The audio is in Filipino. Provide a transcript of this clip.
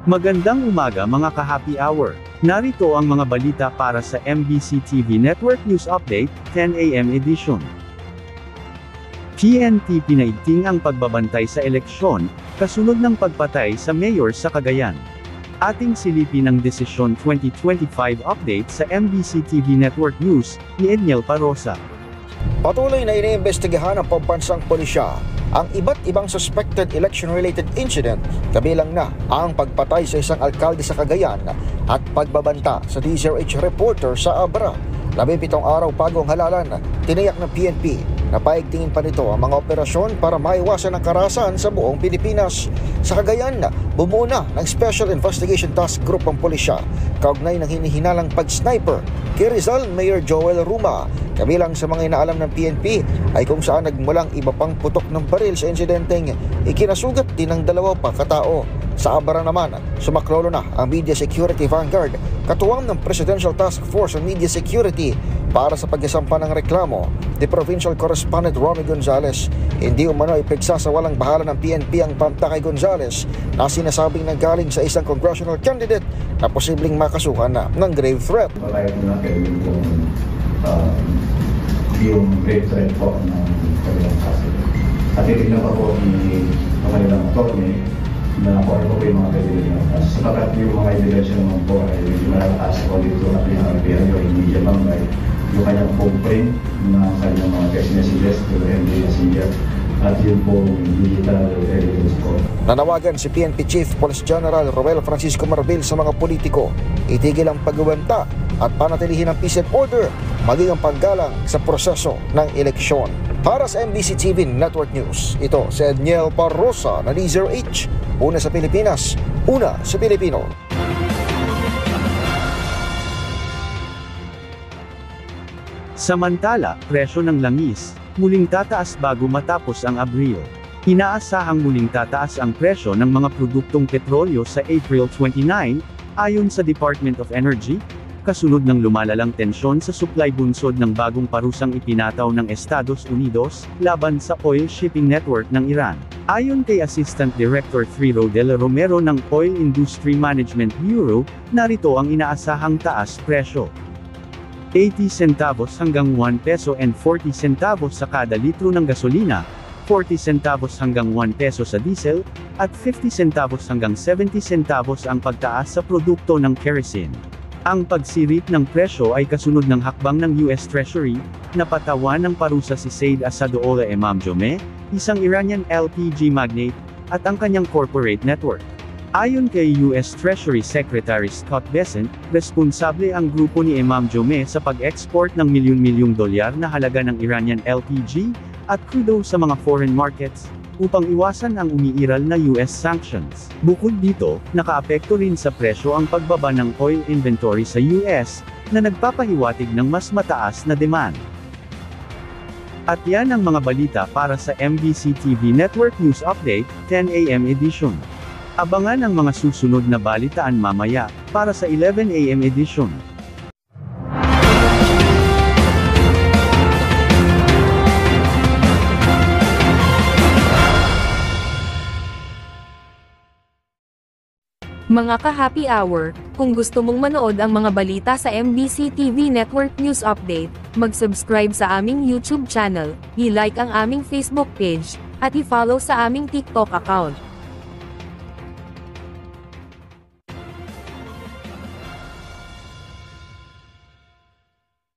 Magandang umaga mga ka-happy hour. Narito ang mga balita para sa MBC TV Network News Update, 10 AM edition. PNP pinaigting ang pagbabantay sa eleksyon, kasunod ng pagpatay sa mayor sa Cagayan. Ating silipin ang Desisyon 2025 update sa MBC TV Network News, ni Edniel Parosa. Patuloy na iniimbestigahan ng pambansang pulisya ang iba't ibang suspected election-related incident, kabilang na ang pagpatay sa isang alkalde sa Cagayan at pagbabanta sa DZRH reporter sa Abra. 17 araw bago ang halalan, tiniyak ng PNP na paigtingin pa nito ang mga operasyon para maiwasan ang karahasan sa buong Pilipinas. Sa Cagayan, bumuo na ng Special Investigation Task Group ang pulisya, kaugnay ng hinihinalang pag-sniper kay Rizal Mayor Joel Ruma. Kabilang sa mga inaalam ng PNP ay kung saan nagmulang iba pang putok ng baril sa insidenteng ikinasugat din ng 2 pa katao. Sa Abara naman, sumaklolo na ang Media Security Vanguard, katuwang ng Presidential Task Force on Media Security para sa pagkasampa ng reklamo ni Provincial Correspondent Romy Gonzales. Hindi umano ipagsasawalang bahala ng PNP ang pamta kay Gonzales na sinasabing nanggaling sa isang congressional candidate na posibleng makasuhan na ng grave threat. Yung grave threat po ng kanilang kaso. At titignan pa po ni kanilang attorney na kung ano po yung mga kaibigan. Sapagat yung mga ebidensya naman po ay medyo malalakas po dito at yung RBI o yung media bangay, yung kanyang phone print na kanyang mga text messages to the MD Messenger at yun po digital evidence po. Nanawagan si PNP Chief Police General Roel Francisco Marbil sa mga politiko, itigil ang pagbabanta at panatilihin ang peace and order, maging ang paggalang sa proseso ng eleksyon. Para sa MBC TV Network News, ito si Edniel Parosa na DZRH, una sa Pilipinas, una sa Pilipino. Samantala, presyo ng langis, muling tataas bago matapos ang Abril. Inaasahang muling tataas ang presyo ng mga produktong petrolyo sa April 29, ayon sa Department of Energy, kasunod ng lumalalang tensyon sa supply bunsod ng bagong parusang ipinataw ng Estados Unidos, laban sa oil shipping network ng Iran. Ayon kay Assistant Director Triro de la Romero ng Oil Industry Management Bureau, narito ang inaasahang taas presyo. 80 centavos hanggang 1 peso and 40 centavos sa kada litro ng gasolina, 40 centavos hanggang 1 peso sa diesel, at 50 centavos hanggang 70 centavos ang pagtaas sa produkto ng kerosene. Ang pagsirit ng presyo ay kasunod ng hakbang ng US Treasury, na patawan ng parusa si Said Asadoollah Emamjomeh, isang Iranian LPG magnate, at ang kanyang corporate network. Ayon kay US Treasury Secretary Scott Bessent, responsable ang grupo ni Emamjomeh sa pag-export ng milyon-milyong dolyar na halaga ng Iranian LPG at crudo sa mga foreign markets, upang iwasan ang umiiral na US sanctions. Bukod dito, nakaapekto rin sa presyo ang pagbaba ng oil inventory sa US, na nagpapahiwatig ng mas mataas na demand. At yan ang mga balita para sa MBC TV Network News Update, 10 AM edition. Abangan ang mga susunod na balitaan mamaya, para sa 11 AM edition. Mga ka-happy hour, kung gusto mong manood ang mga balita sa MBC TV Network News Update, mag-subscribe sa aming YouTube channel, i-like ang aming Facebook page, at i-follow sa aming TikTok account.